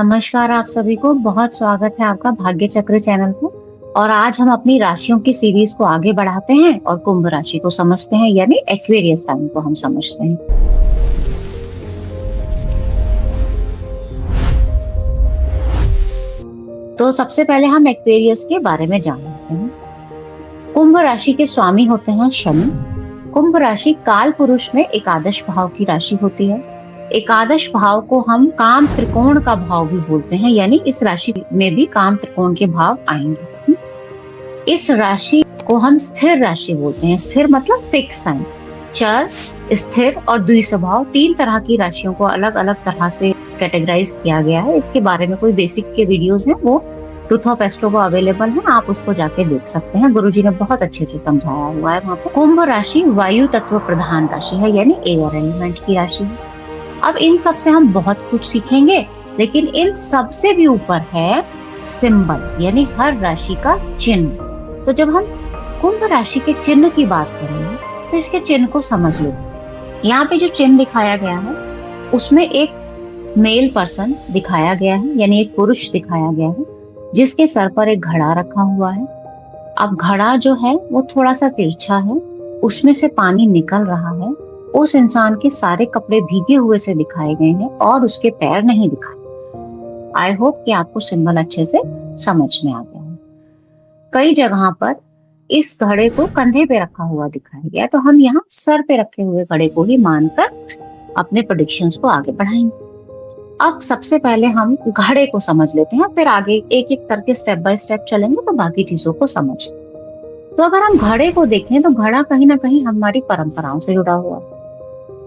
नमस्कार आप सभी को। बहुत स्वागत है आपका भाग्य चक्र चैनल पे। और आज हम अपनी राशियों की सीरीज को आगे बढ़ाते हैं और कुंभ राशि को समझते हैं, यानी एक्वेरियस साइन को हम समझते हैं। तो सबसे पहले हम एक्वेरियस के बारे में जान लेते हैं। कुंभ राशि के स्वामी होते हैं शनि। कुंभ राशि काल पुरुष में एकादश भाव की राशि होती है। एकादश भाव को हम काम त्रिकोण का भाव भी बोलते हैं, यानी इस राशि में भी काम त्रिकोण के भाव आएंगे। इस राशि को हम स्थिर राशि बोलते हैं। स्थिर मतलब फिक्स साइन। चर, स्थिर और द्विस्वभाव, तीन तरह की राशियों को अलग अलग तरह से कैटेगराइज किया गया है। इसके बारे में कोई बेसिक के वीडियोस हैं, वो ट्रूथ ऑफ एस्ट्रो को अवेलेबल है, आप उसको जाके देख सकते हैं। गुरुजी ने बहुत अच्छे से समझाया हुआ है वहाँ पे। कुंभ राशि वायु तत्व प्रधान राशि है, यानी एयर एलिमेंट की राशि है। अब इन सब से हम बहुत कुछ सीखेंगे, लेकिन इन सब से भी ऊपर है सिंबल, यानी हर राशि का चिन्ह। तो जब हम कुंभ राशि के चिन्ह की बात करेंगे तो इसके चिन्ह को समझ लो। यहाँ पे जो चिन्ह दिखाया गया है उसमें एक मेल पर्सन दिखाया गया है, यानी एक पुरुष दिखाया गया है, जिसके सर पर एक घड़ा रखा हुआ है। अब घड़ा जो है वो थोड़ा सा तिरछा है, उसमें से पानी निकल रहा है। उस इंसान के सारे कपड़े भीगे हुए से दिखाए गए हैं और उसके पैर नहीं दिखाए। आई होप कि आपको सिंबल अच्छे से समझ में आ गया है। कई जगह पर इस घड़े को कंधे पे रखा हुआ दिखाया गया है, तो हम यहाँ सर पे रखे हुए घड़े को ही मानकर अपने प्रेडिक्शंस को आगे बढ़ाएंगे। अब सबसे पहले हम घड़े को समझ लेते हैं, फिर आगे एक एक करके स्टेप बाय स्टेप चलेंगे तो बाकी चीजों को समझ। तो अगर हम घड़े को देखें तो घड़ा कहीं ना कहीं हमारी परंपराओं से जुड़ा हुआ है।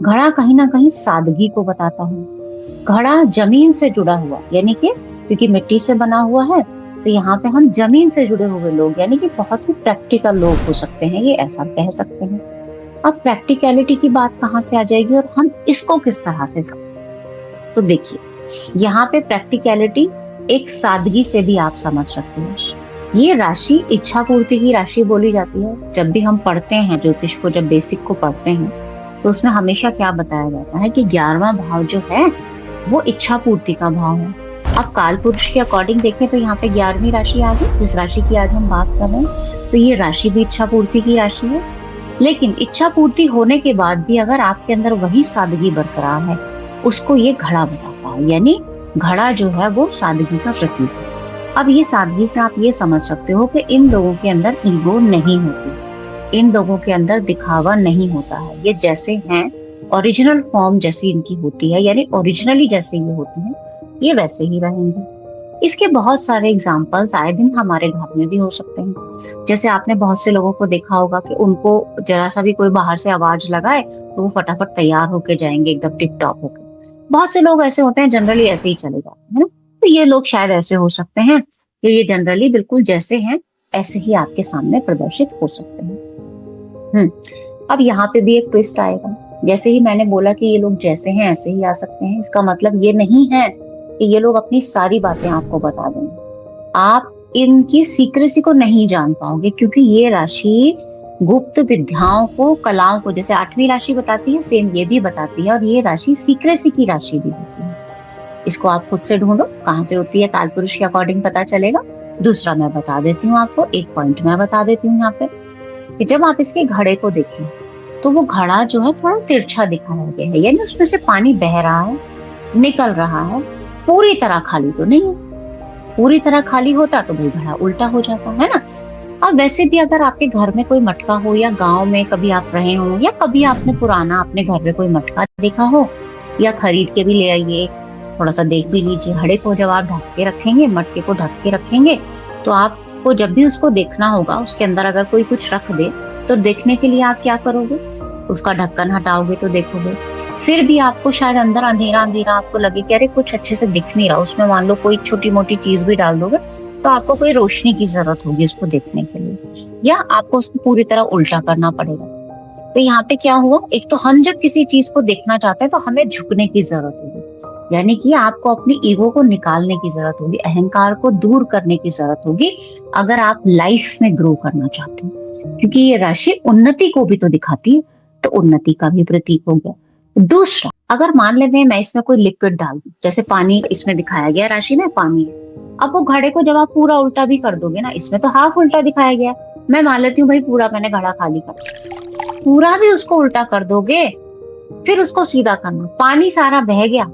घड़ा कहीं ना कहीं सादगी को बताता है। घड़ा जमीन से जुड़ा हुआ, यानी कि क्योंकि मिट्टी से बना हुआ है तो यहाँ पे हम जमीन से जुड़े हुए लोग, यानी कि बहुत ही प्रैक्टिकल लोग हो सकते हैं, ये ऐसा कह सकते हैं। अब प्रैक्टिकलिटी की बात कहाँ से आ जाएगी और हम इसको किस तरह से समझें? तो देखिए, यहाँ पे प्रैक्टिकलिटी एक सादगी से भी आप समझ सकते हैं। ये राशि इच्छा पूर्ति की राशि बोली जाती है। जब भी हम पढ़ते हैं ज्योतिष को, जब बेसिक को पढ़ते हैं तो उसमें हमेशा क्या बताया जाता है कि 11वां भाव जो है वो इच्छा पूर्ति का भाव है। अब काल पुरुष के अकॉर्डिंग देखें तो यहाँ पे 11वीं राशि आ गई, जिस राशि की आज हम बात कर रहे हैं। तो ये राशि भी इच्छा पूर्ति की राशि है। लेकिन इच्छा पूर्ति होने के बाद भी अगर आपके अंदर वही सादगी बरकरार है, उसको ये घड़ा बताता है, यानी घड़ा जो है वो सादगी का प्रतीक है। अब ये सादगी से आप ये समझ सकते हो कि इन लोगों के अंदर ईगो नहीं होती, इन लोगों के अंदर दिखावा नहीं होता है। ये जैसे हैं, ओरिजिनल फॉर्म जैसी इनकी होती है, यानी ओरिजिनली जैसे ये होते हैं, ये वैसे ही रहेंगे। इसके बहुत सारे एग्जाम्पल्स आए दिन हमारे घर में भी हो सकते हैं। जैसे आपने बहुत से लोगों को देखा होगा कि उनको जरा सा भी कोई बाहर से आवाज लगाए तो वो फटाफट तैयार होके जाएंगे, एकदम टिप टॉप होके। बहुत से लोग ऐसे होते हैं, जनरली ऐसे ही चले जाते हैं ना। तो ये लोग शायद ऐसे हो सकते हैं कि ये जनरली बिल्कुल जैसे हैं ऐसे ही आपके सामने प्रदर्शित हो सकते हैं। अब यहाँ पे भी एक ट्विस्ट आएगा। जैसे ही मैंने बोला कि ये लोग जैसे हैं ऐसे ही आ सकते हैं, इसका मतलब ये नहीं है कि ये लोग अपनी सारी बातें आपको बता देंगे। आप इनकी सीक्रेसी को नहीं जान पाओगे, क्योंकि ये राशि गुप्त विद्याओं को, कलाओं को, जैसे 8वीं राशि बताती है, सेम ये भी बताती है। और ये राशि सीक्रेसी की राशि भी होती है। इसको आप खुद से ढूंढो कहाँ से होती है, काल पुरुष के अकॉर्डिंग पता चलेगा। दूसरा मैं बता देती हूँ आपको, एक पॉइंट मैं बता देती हूँ यहाँ पे, कि जब आप इसके घड़े को देखें तो वो घड़ा जो है थोड़ा तिरछा दिखाया गया है, यानी उसमें से पानी बह रहा है, निकल रहा है, पूरी तरह खाली तो नहीं है। पूरी तरह खाली होता तो वो घड़ा उल्टा हो जाता है ना। और वैसे भी अगर आपके घर में कोई मटका हो, या गांव में कभी आप रहे हो, या कभी आपने पुराना अपने घर में कोई मटका देखा हो, या खरीद के भी ले आइए, थोड़ा सा देख भी लीजिए। घड़े को जब आप ढक के रखेंगे, मटके को ढक के रखेंगे, तो आपको जब भी उसको देखना होगा, उसके अंदर अगर कोई कुछ रख दे तो देखने के लिए आप क्या करोगे? उसका ढक्कन हटाओगे तो देखोगे। फिर भी आपको शायद अंदर अंधेरा अंधेरा आपको लगे कि अरे कुछ अच्छे से दिख नहीं रहा, उसमें मान लो कोई छोटी मोटी चीज भी डाल दोगे तो आपको कोई रोशनी की जरूरत होगी उसको देखने के लिए, या आपको उसको पूरी तरह उल्टा करना पड़ेगा। तो यहाँ पे क्या हुआ, एक तो हम जब किसी चीज को देखना चाहते हैं तो हमें झुकने की जरूरत होगी, यानी कि आपको अपनी ईगो को निकालने की जरूरत होगी, अहंकार को दूर करने की जरूरत होगी, अगर आप लाइफ में ग्रो करना चाहते हैं। क्योंकि ये राशि उन्नति को भी तो दिखाती है, तो उन्नति का भी प्रतीक हो गया। दूसरा, अगर मान लेते हैं मैं इसमें कोई लिक्विड डाल दूं, जैसे पानी इसमें दिखाया गया राशि में पानी है, अब वो घड़े को जब आप पूरा उल्टा भी कर दोगे ना, इसमें तो हाफ उल्टा दिखाया गया, मैं मान लेती हूँ भाई पूरा मैंने घड़ा खाली कर, पूरा भी उसको उल्टा कर दोगे, फिर उसको सीधा करना, पानी सारा बह गया,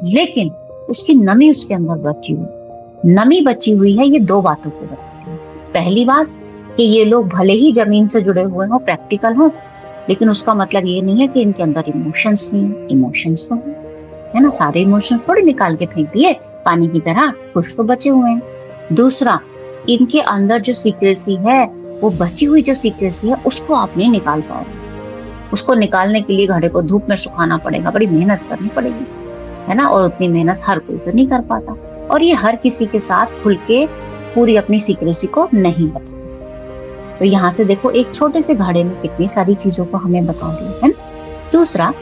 लेकिन उसकी नमी उसके अंदर बची हुई, नमी बची हुई है। ये दो बातों को बताती है। पहली बात कि ये लोग भले ही जमीन से जुड़े हुए हों, प्रैक्टिकल हों, लेकिन उसका मतलब ये नहीं है कि इनके अंदर इमोशंस नहीं है। इमोशंस तो है ना, सारे इमोशंस थोड़ी निकाल के फेंक दिए पानी की तरह, कुछ तो बचे हुए हैं। दूसरा, इनके अंदर जो सीक्रेसी है, वो बची हुई जो सीक्रेसी है, उसको आप नहीं निकाल पाओगे। उसको निकालने के लिए घड़े को धूप में सुखाना पड़ेगा, बड़ी मेहनत करनी पड़ेगी, है ना, और उतनी मेहनत हर कोई तो नहीं कर पाता, और ये हर किसी के साथ खुल के पूरी अपनी सीक्रेसी को नहीं बता। तो यहाँ से देखो एक छोटे से घड़े में कितनी सारी चीजों को हमें बता दिया है ना। दूसरा,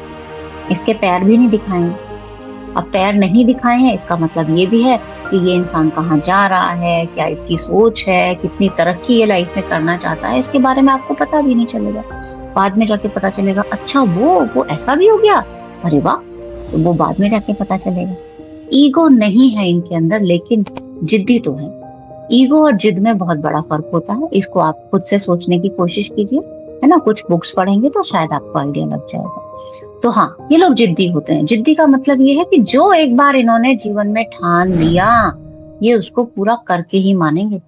इसके पैर भी नहीं दिखाए हैं। अब पैर नहीं दिखाए हैं, इसका मतलब ये भी है कि ये इंसान कहाँ जा रहा है, क्या इसकी सोच है, कितनी तरक्की ये लाइफ में करना चाहता है, इसके बारे में आपको पता भी नहीं चलेगा। बाद में जाके पता चलेगा, अच्छा वो ऐसा भी हो गया, अरे वाह, तो वो बाद में जाके पता चलेगा। ईगो नहीं है इनके अंदर, लेकिन जिद्दी तो है। ईगो और जिद में बहुत बड़ा फर्क होता है, इसको आप खुद से सोचने की कोशिश कीजिए, है ना, कुछ बुक्स पढ़ेंगे तो शायद आपको आइडिया लग जाएगा। तो हाँ, ये लोग जिद्दी होते हैं। जिद्दी का मतलब ये है कि जो एक बार इन्होंने जीवन में ठान लिया, ये उसको पूरा करके ही मानेंगे।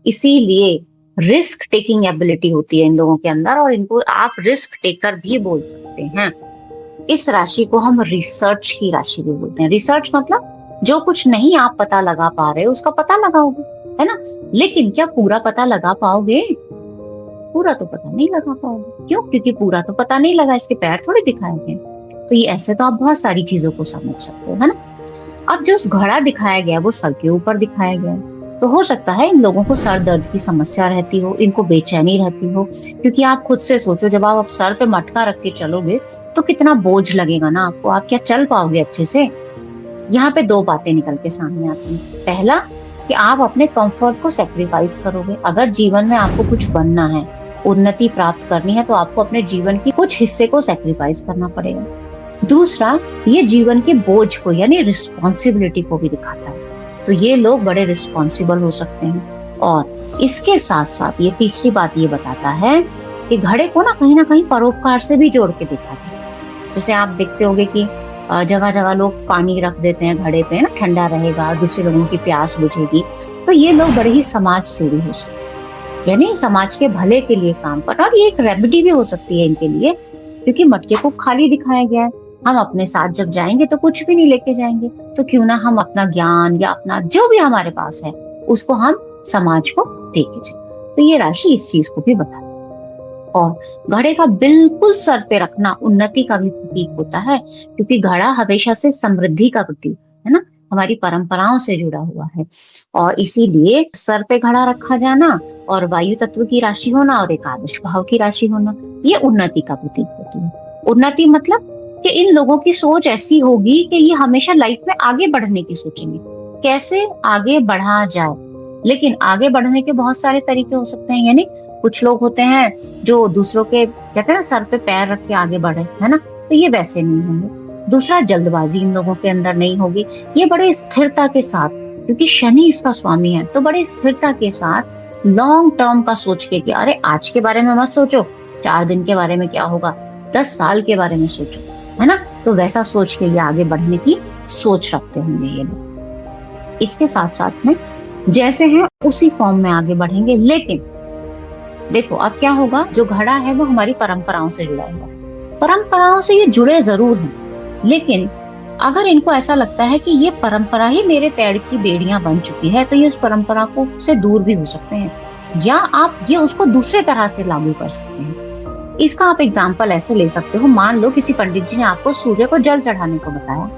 इसीलिए रिस्क टेकिंग एबिलिटी होती है इन लोगों के अंदर, और इनको आप रिस्क टेकर भी बोल सकते हैं। इस राशि को हम रिसर्च की राशि भी बोलते हैं। रिसर्च मतलब जो कुछ नहीं आप पता लगा पा रहे उसका पता लगाओगे, है ना, लेकिन क्या पूरा पता लगा पाओगे? पूरा तो पता नहीं लगा पाओगे। क्यों? क्योंकि पूरा तो पता नहीं लगा, इसके पैर थोड़े दिखाए गए। तो ये ऐसे तो आप बहुत सारी चीजों को समझ सकते हो, है ना। अब जो घड़ा दिखाया गया वो सर के ऊपर दिखाया गया, तो हो सकता है इन लोगों को सर दर्द की समस्या रहती हो, इनको बेचैनी रहती हो, क्योंकि आप खुद से सोचो, जब आप सर पे मटका रख के चलोगे तो कितना बोझ लगेगा ना आपको, आप क्या चल पाओगे अच्छे से। यहाँ पे दो बातें निकल के सामने आती हैं। पहला, कि आप अपने कंफर्ट को सेक्रीफाइस करोगे। अगर जीवन में आपको कुछ बनना है, उन्नति प्राप्त करनी है, तो आपको अपने जीवन की कुछ हिस्से को सेक्रीफाइस करना पड़ेगा। दूसरा, ये जीवन के बोझ को यानी रिस्पॉन्सिबिलिटी को भी दिखाता है, तो ये लोग बड़े रिस्पॉन्सिबल हो सकते हैं। और इसके साथ साथ ये तीसरी बात ये बताता है कि घड़े को ना कहीं परोपकार से भी जोड़ के देखा जाए। जैसे आप देखते होंगे कि जगह जगह लोग पानी रख देते हैं घड़े पे, ना, ठंडा रहेगा, दूसरे लोगों की प्यास बुझेगी। तो ये लोग बड़े ही समाज सेवी हो सकते हैं, यानी समाज के भले के लिए काम कर, और ये एक रेमेडी भी हो सकती है इनके लिए, क्योंकि मटके को खाली दिखाया गया है। हम अपने साथ जब जाएंगे तो कुछ भी नहीं लेके जाएंगे, तो क्यों ना हम अपना ज्ञान या अपना जो भी हमारे पास है उसको हम समाज को देके जाए। तो ये राशि इस चीज को भी बताती है। और घड़े का बिल्कुल सर पे रखना उन्नति का भी प्रतीक होता है, क्योंकि घड़ा हमेशा से समृद्धि का प्रतीक है ना, हमारी परंपराओं से जुड़ा हुआ है। और इसीलिए सर पे घड़ा रखा जाना, और वायु तत्व की राशि होना, और एकादश भाव की राशि होना, ये उन्नति का प्रतीक होती है। उन्नति मतलब कि इन लोगों की सोच ऐसी होगी कि ये हमेशा लाइफ में आगे बढ़ने की सोचेंगे, कैसे आगे बढ़ा जाए। लेकिन आगे बढ़ने के बहुत सारे तरीके हो सकते हैं, यानी कुछ लोग होते हैं जो दूसरों के कहते हैं ना सर पे पैर रख के आगे बढ़े, है ना, तो ये वैसे नहीं होंगे। दूसरा, जल्दबाजी इन लोगों के अंदर नहीं होगी, ये बड़े स्थिरता के साथ, क्योंकि शनि इसका स्वामी है, तो बड़े स्थिरता के साथ लॉन्ग टर्म का सोच के कि अरे आज के बारे में मत सोचो, 4 दिन के बारे में क्या होगा, 10 साल के बारे में सोचो, है ना, तो वैसा सोच के ये आगे बढ़ने की सोच रखते होंगे ये लोग। इसके साथ साथ में जैसे हैं उसी फॉर्म में आगे बढ़ेंगे। लेकिन देखो अब क्या होगा, जो घड़ा है वो हमारी परंपराओं से जुड़ा हुआ, परंपराओं से ये जुड़े जरूर हैं, लेकिन अगर इनको ऐसा लगता है कि ये परंपरा ही मेरे पैर की बेड़ियां बन चुकी है, तो ये उस परंपरा को से दूर भी हो सकते हैं, या आप ये उसको दूसरे तरह से लागू कर सकते हैं। इसका आप एग्जाम्पल ऐसे ले सकते हो, मान लो किसी पंडित जी ने आपको सूर्य को जल चढ़ाने को बताया,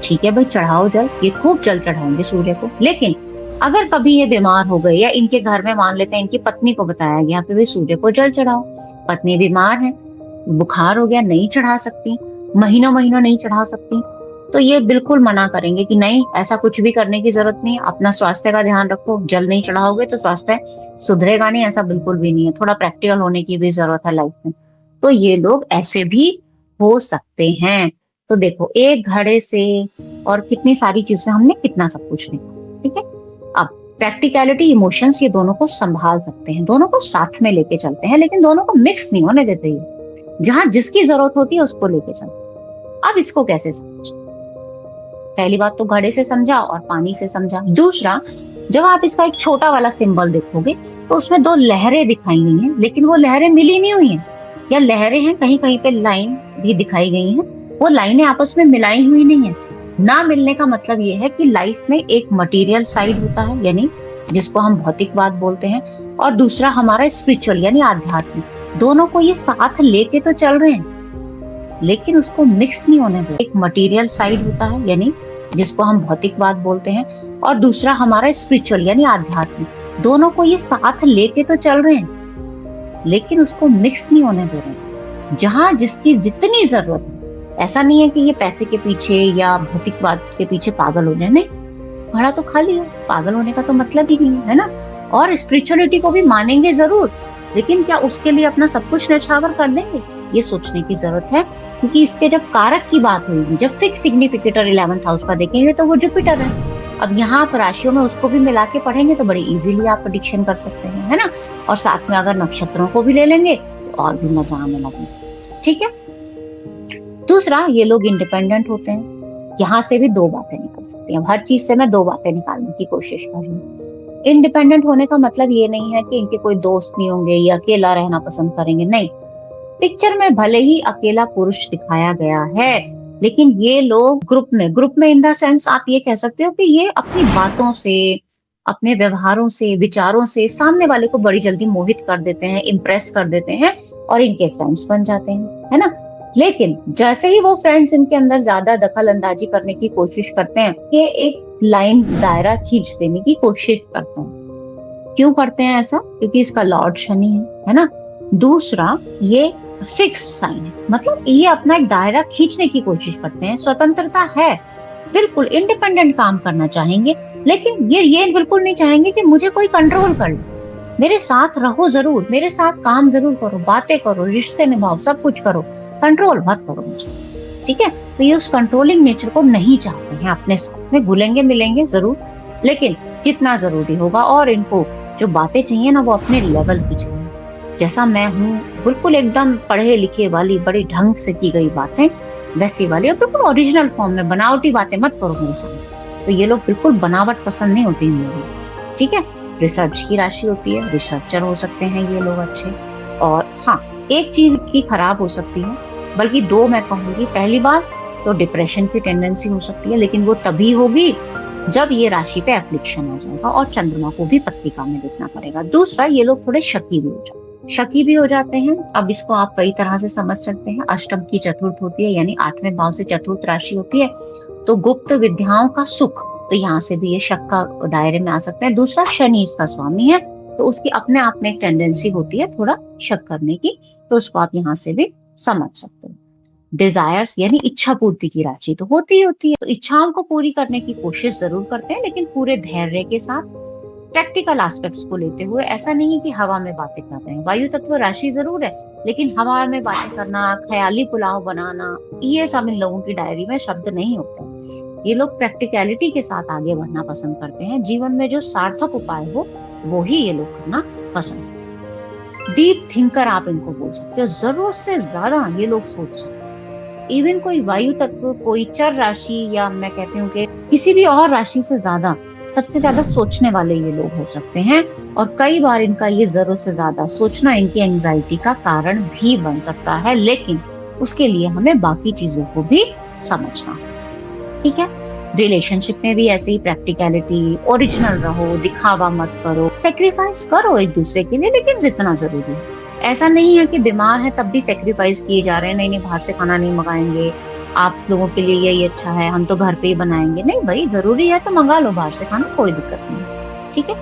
ठीक है भाई चढ़ाओ जल, ये खूब जल चढ़ाएंगे सूर्य को। लेकिन अगर कभी ये बीमार हो गए, या इनके घर में मान लेते हैं इनकी पत्नी को बताया गया कि भाई सूर्य को जल चढ़ाओ, पत्नी बीमार है, बुखार हो गया, नहीं चढ़ा सकती, महीनों महीनों नहीं चढ़ा सकती, तो ये बिल्कुल मना करेंगे कि नहीं, ऐसा कुछ भी करने की जरूरत नहीं, अपना स्वास्थ्य का ध्यान रखो, जल नहीं चढ़ाओगे तो स्वास्थ्य सुधरेगा नहीं, ऐसा बिल्कुल भी नहीं है, थोड़ा प्रैक्टिकल होने की भी जरूरत है लाइफ में। तो ये लोग ऐसे भी हो सकते हैं, तो देखो एक घड़े से और कितनी सारी चीजें हमने कितना सब कुछ देखा, ठीक है। अब प्रैक्टिकलिटी, इमोशंस, ये दोनों को संभाल सकते हैं, दोनों को साथ में लेके चलते हैं, लेकिन दोनों को मिक्स नहीं होने देते ये। जहां जिसकी जरूरत होती है उसको लेके चलते। अब इसको कैसे समझें? पहली बात तो घड़े से समझा और पानी से समझा। दूसरा, जब आप इसका एक छोटा वाला सिंबल देखोगे तो उसमें दो लहरें दिखाई गई हैं, लेकिन वो लहरें मिली नहीं हुई हैं, या लहरें हैं कहीं कहीं पे लाइन भी दिखाई गई हैं, वो लाइनें आपस में मिलाई हुई नहीं है। ना मिलने का मतलब ये है कि लाइफ में एक मटेरियल साइड होता है, यानी जिसको हम भौतिकवाद बोलते हैं, और दूसरा हमारा स्पिरिचुअल यानी आध्यात्मिक। दोनों को ये साथ लेके तो चल रहे हैं, लेकिन उसको मिक्स नहीं होने दे। एक मटेरियल साइड होता है, यानी जिसको हम भौतिकवाद बोलते हैं, और दूसरा हमारा स्पिरिचुअल यानी आध्यात्मिक। दोनों को ये साथ लेके तो चल रहे हैं, लेकिन उसको मिक्स नहीं होने दे रहे। जहां जिसकी जितनी जरूरत है, ऐसा नहीं है कि ये पैसे के पीछे या भौतिकवाद के पीछे पागल हो जाए, नहीं, घड़ा तो खाली है, पागल होने का तो मतलब ही नहीं है ना। और स्पिरिचुअलिटी को भी मानेंगे जरूर, लेकिन क्या उसके लिए अपना सब कुछ न्यौछावर कर देंगे? ये सोचने की जरूरत है, क्योंकि इसके जब कारक की बात होगी, जब फिक्स सिग्निफिकेटर 11th हाउस का देखेंगे तो वो जुपिटर है। अब यहाँ आप राशियों में उसको भी मिला के पढ़ेंगे तो बड़ी इजीली आप प्रेडिक्शन कर सकते हैं, है ना। और साथ में अगर नक्षत्रों को भी ले लेंगे तो और भी मजा आने लगेगा, ठीक है। दूसरा, ये लोग इंडिपेंडेंट होते हैं। यहाँ से भी दो बातें निकल सकती हैं। हर चीज से मैं दो बातें निकालने की कोशिश कर रही हूँ। इंडिपेंडेंट होने का मतलब ये नहीं है कि इनके कोई दोस्त नहीं होंगे या अकेला रहना पसंद करेंगे, नहीं। पिक्चर में भले ही अकेला पुरुष दिखाया गया है, लेकिन ये लोग ग्रुप में इन द सेंस आप ये कह सकते हो कि ये अपनी बातों से, अपने व्यवहारों से, विचारों से सामने वाले को बड़ी जल्दी मोहित कर देते हैं, इम्प्रेस कर देते हैं और इनके फ्रेंड्स बन जाते हैं, है ना। लेकिन जैसे ही वो फ्रेंड्स इनके अंदर ज्यादा दखल अंदाजी करने की कोशिश करते हैं, ये एक लाइन, दायरा खींच देने की कोशिश करते हैं। क्यों करते हैं ऐसा? क्योंकि इसका लॉर्ड शनि है ना। दूसरा, ये फिक्स साइन है, मतलब ये अपना एक दायरा खींचने की कोशिश करते हैं। स्वतंत्रता है, बिल्कुल इंडिपेंडेंट काम करना चाहेंगे, लेकिन ये बिल्कुल नहीं चाहेंगे कि मुझे कोई कंट्रोल कर ले। मेरे साथ रहो जरूर, मेरे साथ काम जरूर करो, बातें करो, रिश्ते निभाओ, सब कुछ करो, कंट्रोल मत करो मुझे, ठीक है। तो ये उस कंट्रोलिंग नेचर को नहीं चाहते हैं अपने साथ में। घुलेंगे मिलेंगे जरूर, लेकिन जितना जरूरी होगा, और इनको जो बातें चाहिए ना वो अपने लेवल की चाहिए। जैसा मैं हूँ, बिल्कुल एकदम पढ़े लिखे वाली, बड़ी ढंग से की गई बातें वैसी वाली, और बिल्कुल ओरिजिनल फॉर्म में। बनावटी बातें मत करो मेरे साथ। तो ये लोग बिल्कुल बनावट पसंद नहीं होती है, ठीक है। रिसर्च की राशि होती है, रिसर्चर हो सकते हैं ये लोग अच्छे। और हाँ, एक चीज की खराब हो सकती है, बल्कि दो मैं कहूंगी। पहली बात तो डिप्रेशन की टेंडेंसी हो सकती है, लेकिन वो तभी होगी जब ये राशि पे एफ्लिक्शन हो जाएगा और चंद्रमा को भी पत्रिका में देखना पड़ेगा। दूसरा, ये लोग थोड़े शकी भी हो जाते हैं। अब इसको आप कई तरह से समझ सकते हैं। अष्टम की चतुर्थ होती है, यानी 8वें भाव से चतुर्थ राशि होती है, तो गुप्त विद्याओं का सुख, तो यहाँ से भी ये शक का दायरे में आ सकते हैं। दूसरा, शनि इसका स्वामी है, तो उसकी अपने आप में एक टेंडेंसी होती है थोड़ा शक करने की, तो उसको आप यहाँ से भी समझ सकते हो। डिजायर्स यानी इच्छा पूर्ति की राशि तो होती है, तो इच्छाओं को पूरी करने की कोशिश जरूर करते हैं, लेकिन पूरे धैर्य के साथ, प्रैक्टिकल एस्पेक्ट्स को लेते हुए। ऐसा नहीं है कि हवा में बातें कर रहे हैं। वायु तत्व राशि जरूर है, लेकिन हवा में बातें करना, ख्याली पुलाव बनाना, ये सब इन लोगों की डायरी में शब्द नहीं होते। ये लोग प्रैक्टिकलिटी के साथ आगे बढ़ना पसंद करते हैं। जीवन में जो सार्थक उपाय हो वो ही ये लोग करना पसंद। डीप थिंकर आप इनको बोल सकते हो। जरूरत से ज्यादा ये लोग सोच सकते हैं। इवन कोई वायु तत्व, कोई चर राशि, या मैं कहती हूँ कि किसी भी और राशि से ज्यादा, सबसे ज्यादा सोचने वाले ये लोग हो सकते हैं। और कई बार इनका ये जरूरत से ज्यादा सोचना इनकी एंजाइटी का कारण भी बन सकता है, लेकिन उसके लिए हमें बाकी चीजों को भी समझना, ठीक है। रिलेशनशिप में भी ऐसे ही प्रैक्टिकलिटी, ओरिजिनल रहो, दिखावा मत करो, सेक्रीफाइस करो एक दूसरे के लिए, लेकिन जितना जरूरी है। ऐसा नहीं है कि बीमार है तब भी सेक्रीफाइस किए जा रहे हैं, नहीं बाहर से खाना नहीं मंगाएंगे, आप लोगों के लिए यही अच्छा है, हम तो घर पे ही बनाएंगे। नहीं भाई, जरूरी है तो मंगा लो बाहर से खाना, कोई दिक्कत नहीं, ठीक है।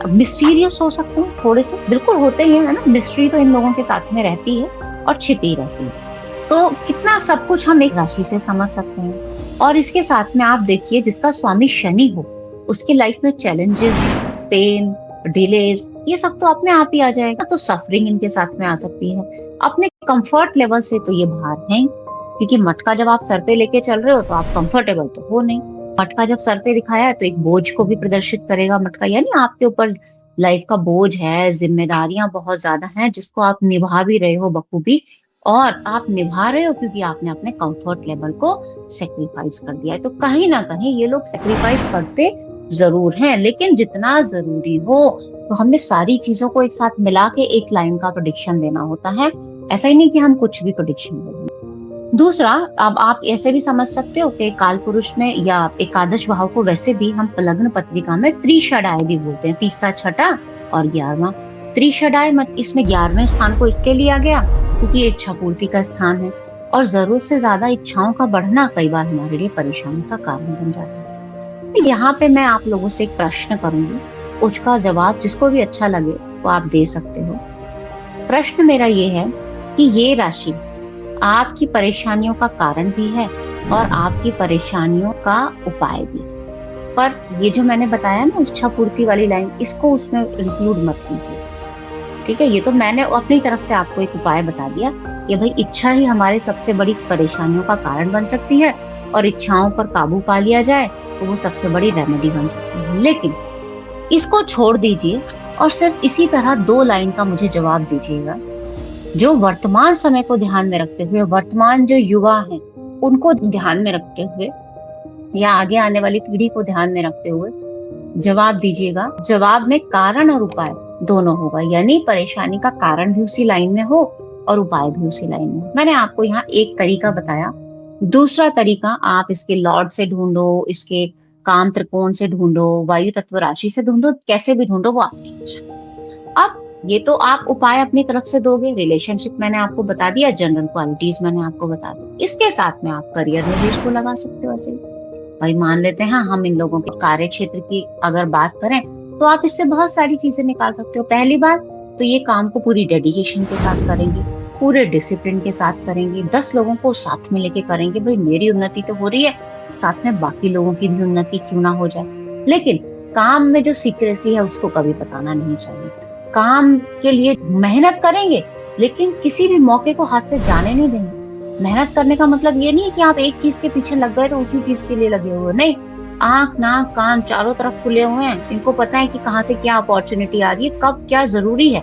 अब मिस्टीरियस हो सकते हैं थोड़े से, बिल्कुल होते ही है ना। मिस्ट्री तो इन लोगों के साथ में रहती है और छिपी रहती है। तो कितना सब कुछ हम एक राशि से समझ सकते हैं। और इसके साथ में आप देखिए, जिसका स्वामी शनि हो उसकी लाइफ में चैलेंजेस, पेन, डिलेज, ये सब तो अपने आप ही आ जाएगा। तो सफरिंग इनके साथ में आ सकती है। अपने कंफर्ट लेवल से तो ये बाहर हैं, क्योंकि मटका जब आप सर पे लेके चल रहे हो तो आप कंफर्टेबल तो हो नहीं। मटका जब सर पे दिखाया है तो एक बोझ को भी प्रदर्शित करेगा मटका, यानी आपके ऊपर लाइफ का बोझ है, जिम्मेदारियां बहुत ज्यादा हैं जिसको आप निभा भी रहे हो बखूबी, और आप निभा रहे हो क्योंकि आपने अपने कंफर्ट लेवल को सेक्रीफाइस कर दिया है। तो कहीं ना कहीं ये लोग सेक्रीफाइस करते जरूर हैं, लेकिन जितना जरूरी हो तो हमने सारी चीजों को एक साथ मिला के एक लाइन का प्रेडिक्शन देना होता है। ऐसा ही नहीं कि हम कुछ भी प्रेडिक्शन दें। दूसरा, अब आप ऐसे भी समझ सकते हो कि काल पुरुष में या एकादश भाव को वैसे भी हम लग्न पत्रिका में त्रिषडाय भी बोलते हैं, तीसरा, छठा और 11वां। त्रिषडाय मत इसमें 11वें स्थान को इसके लिया गया क्योंकि इच्छा पूर्ति का स्थान है, और जरूरत से ज्यादा इच्छाओं का बढ़ना कई बार हमारे लिए परेशानी का कारण बन जाता है। तो यहाँ पे मैं आप लोगों से एक प्रश्न करूंगी, उसका जवाब जिसको भी अच्छा लगे वो आप दे सकते हो। प्रश्न मेरा ये है कि ये राशि आपकी परेशानियों का कारण भी है और आपकी परेशानियों का उपाय भी, पर ये जो मैंने बताया ना इच्छा पूर्ति वाली लाइन, इसको उसमें इंक्लूड मत कीजिए, ठीक है। ये तो मैंने अपनी तरफ से आपको एक उपाय बता दिया कि भाई इच्छा ही हमारे सबसे बड़ी परेशानियों का कारण बन सकती है, और इच्छाओं पर काबू पा लिया जाए तो वो सबसे बड़ी रेमेडी बन सकती है। लेकिन इसको छोड़ दीजिए और सिर्फ इसी तरह 2 लाइन का मुझे जवाब दीजिएगा, जो वर्तमान समय को ध्यान में रखते हुए, वर्तमान जो युवा हैं उनको ध्यान में रखते हुए या आगे आने वाली पीढ़ी को ध्यान में रखते हुए जवाब दीजिएगा। जवाब में कारण और उपाय दोनों होगा, यानी परेशानी का कारण भी उसी लाइन में हो और उपाय भी उसी लाइन में। मैंने आपको यहाँ एक तरीका बताया, दूसरा तरीका आप इसके लॉर्ड से ढूंढो, इसके काम त्रिकोण से ढूंढो, वायु तत्व राशि से ढूंढो, कैसे भी ढूंढो वो आपकी इच्छा। अब ये तो आप उपाय अपनी तरफ से दोगे, रिलेशनशिप मैंने आपको बता दिया, जनरल क्वालिटीज मैंने आपको बता दी, इसके साथ में आप करियर में भी इसको लगा सकते हो। ऐसे भाई मान लेते हैं हम इन लोगों के कार्य क्षेत्र की अगर बात करें तो आप इससे बहुत सारी चीजें निकाल सकते हो। पहली बात तो ये काम को पूरी डेडिकेशन के साथ करेंगे, पूरे डिसिप्लिन के साथ करेंगे, 10 लोगों को साथ में लेके करेंगे। भाई मेरी उन्नति तो हो रही है, साथ में बाकी लोगों की भी उन्नति क्यों ना हो जाए। लेकिन काम में जो सीक्रेसी है उसको कभी बताना नहीं चाहिए। काम के लिए मेहनत करेंगे लेकिन किसी भी मौके को हाथ से जाने नहीं देंगे। मेहनत करने का मतलब ये नहीं है कि आप एक चीज के पीछे लग गए तो उसी चीज के लिए लगे हुए, नहीं। आंख नाक कान चारों तरफ खुले हुए हैं, इनको पता है कि कहाँ से क्या अपॉर्चुनिटी आ रही है, कब क्या जरूरी है,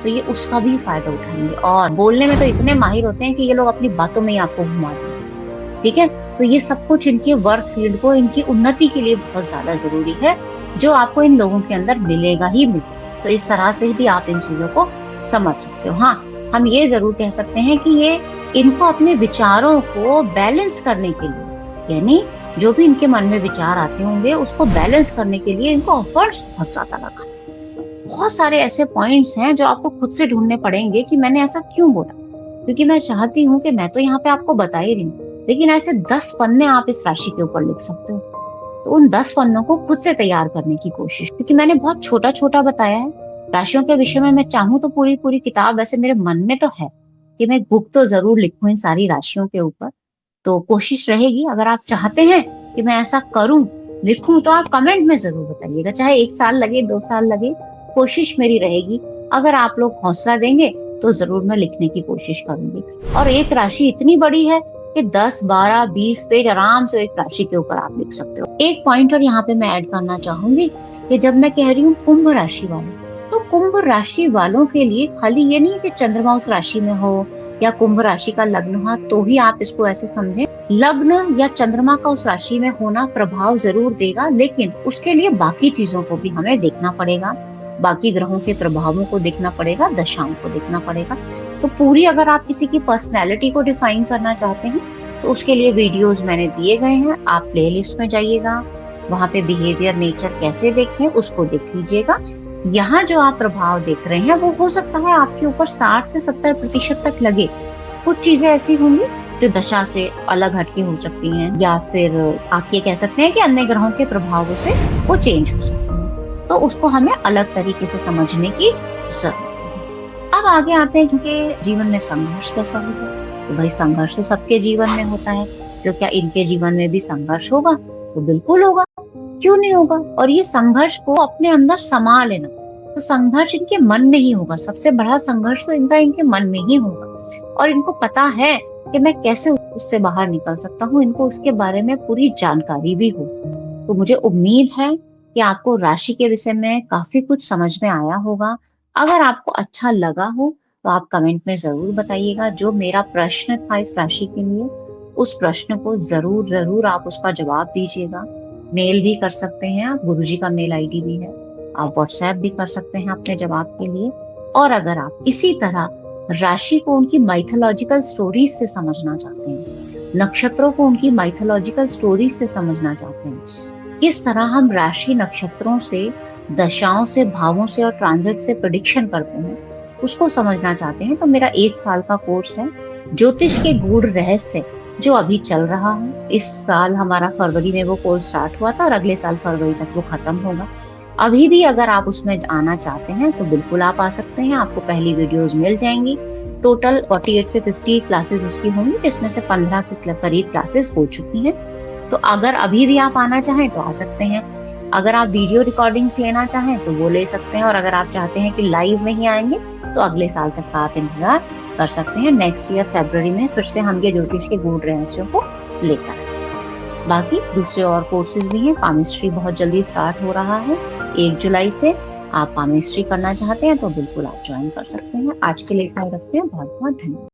तो ये उसका भी फायदा उठाएंगे। और बोलने में तो इतने माहिर होते हैं कि ये लोग अपनी बातों में ही आपको घुमा देंगे, ठीक है। तो ये सब कुछ इनके वर्क फील्ड को, इनकी उन्नति के लिए बहुत ज्यादा जरूरी है, जो आपको इन लोगों के अंदर मिलेगा ही मिलेगा। तो इस तरह से भी आप इन चीजों को समझ सकते हो। हाँ, हम ये जरूर कह सकते हैं कि ये इनको अपने विचारों को बैलेंस करने के लिए, यानी जो भी इनके मन में विचार आते होंगे उसको बैलेंस करने के लिए इनको एफर्ट्स बहुत ज्यादा लगा। बहुत सारे ऐसे पॉइंट्स हैं जो आपको खुद से ढूंढने पड़ेंगे कि मैंने ऐसा क्यों बोला, क्योंकि मैं चाहती हूँ कि मैं तो यहाँ पे आपको बता ही रही हूँ, लेकिन ऐसे 10 पन्ने आप इस राशि के ऊपर लिख सकते हो। तो उन 10 पन्नों को खुद से तैयार करने की कोशिश, क्योंकि मैंने बहुत छोटा छोटा बताया है राशियों के विषय में। मैं चाहूँ तो पूरी पूरी किताब वैसे मेरे मन में तो है कि मैं बुक तो जरूर लिखूं इन सारी राशियों के ऊपर। तो कोशिश रहेगी, अगर आप चाहते हैं कि मैं ऐसा करूं, लिखूं, तो आप कमेंट में जरूर बताइएगा, चाहे 1 साल लगे 2 साल लगे, कोशिश मेरी रहेगी। अगर आप लोग हौसला देंगे तो जरूर मैं लिखने की कोशिश करूंगी। और एक राशि इतनी बड़ी है कि 10, 12, 20 पेज आराम से एक राशि के ऊपर आप लिख सकते हो। एक पॉइंटर यहाँ पे मैं ऐड करना चाहूंगी कि जब मैं कह रही हूँ कुंभ राशि वाले, तो कुंभ राशि वालों के लिए खाली ये नहीं है कि चंद्रमा उस राशि में हो या कुंभ राशि का लग्न हुआ तो ही आप इसको ऐसे समझें। लग्न या चंद्रमा का उस राशि में होना प्रभाव जरूर देगा, लेकिन उसके लिए बाकी चीजों को भी हमें देखना पड़ेगा, बाकी ग्रहों के प्रभावों को देखना पड़ेगा, दशाओं को देखना पड़ेगा। तो पूरी अगर आप किसी की पर्सनैलिटी को डिफाइन करना चाहते हैं तो उसके लिए वीडियोस मैंने दिए गए हैं, आप प्लेलिस्ट में जाइएगा, वहां पे बिहेवियर नेचर कैसे देखें उसको देख लीजिएगा। यहाँ जो आप प्रभाव देख रहे हैं वो हो सकता है आपके ऊपर 60 से 70% तक लगे। कुछ चीजें ऐसी होंगी जो दशा से अलग हटके हो सकती हैं, या फिर आप ये कह सकते हैं कि अन्य ग्रहों के प्रभावों से वो चेंज हो सकती हैं। तो उसको हमें अलग तरीके से समझने की जरूरत है। अब आगे आते हैं कि जीवन में संघर्ष कैसा होगा। तो भाई संघर्ष तो सबके जीवन में होता है, तो क्या इनके जीवन में भी संघर्ष होगा? तो बिल्कुल होगा, क्यों नहीं होगा। और ये संघर्ष को अपने अंदर समा लेना, तो संघर्ष इनके मन में ही होगा। सबसे बड़ा संघर्ष तो इनका इनके मन में ही होगा। और इनको पता है कि मैं कैसे उससे बाहर निकल सकता हूँ, इनको उसके बारे में पूरी जानकारी भी हो। तो मुझे उम्मीद है कि आपको राशि के विषय में काफी कुछ समझ में आया होगा। अगर आपको अच्छा लगा हो तो आप कमेंट में जरूर बताइएगा। जो मेरा प्रश्न था इस राशि के लिए, उस प्रश्न को जरूर जरूर आप उसका जवाब दीजिएगा। मेल भी कर सकते हैं आप, गुरुजी का मेल आईडी भी है। आप व्हाट्सएप भी कर सकते हैं अपने जवाब के लिए। और अगर आप इसी तरह राशि को उनकी माइथोलॉजिकल स्टोरीज से समझना चाहते हैं, नक्षत्रों को उनकी माइथोलॉजिकल स्टोरीज से समझना चाहते हैं, किस तरह हम राशि नक्षत्रों से, दशाओं से, भावों से और ट्रांजिट से प्रेडिक्शन करते हैं, उसको समझना चाहते हैं, तो मेरा 1 साल का कोर्स है ज्योतिष के गूढ़ रहस्य, जो अभी चल रहा है। इस साल हमारा फरवरी में वो कोर्स स्टार्ट हुआ था और अगले साल फरवरी तक वो खत्म होगा। अभी भी अगर आप उसमें आना चाहते हैं तो बिल्कुल आप आ सकते हैं। आपको पहली वीडियोस मिल जाएंगी। टोटल 48 से 50 क्लासेस उसकी होंगी, जिसमें से 15 के करीब क्लासेस हो चुकी हैं। तो अगर अभी भी आप आना चाहें तो आ सकते हैं। अगर आप वीडियो रिकॉर्डिंग्स लेना चाहें तो वो ले सकते हैं। और अगर आप चाहते हैं कि लाइव में ही आएंगे तो अगले साल तक का आप इंतजार कर सकते हैं। नेक्स्ट ईयर फरवरी में फिर से हम ये ज्योतिष के गूढ़ रहस्यों को लेकर। बाकी दूसरे और कोर्सेज भी हैं। पामिस्ट्री बहुत जल्दी स्टार्ट हो रहा है 1 जुलाई से। आप पामिस्ट्री करना चाहते हैं तो बिल्कुल आप ज्वाइन कर सकते हैं। आज के लिए इतना ही रखते हैं। बहुत बहुत धन्यवाद।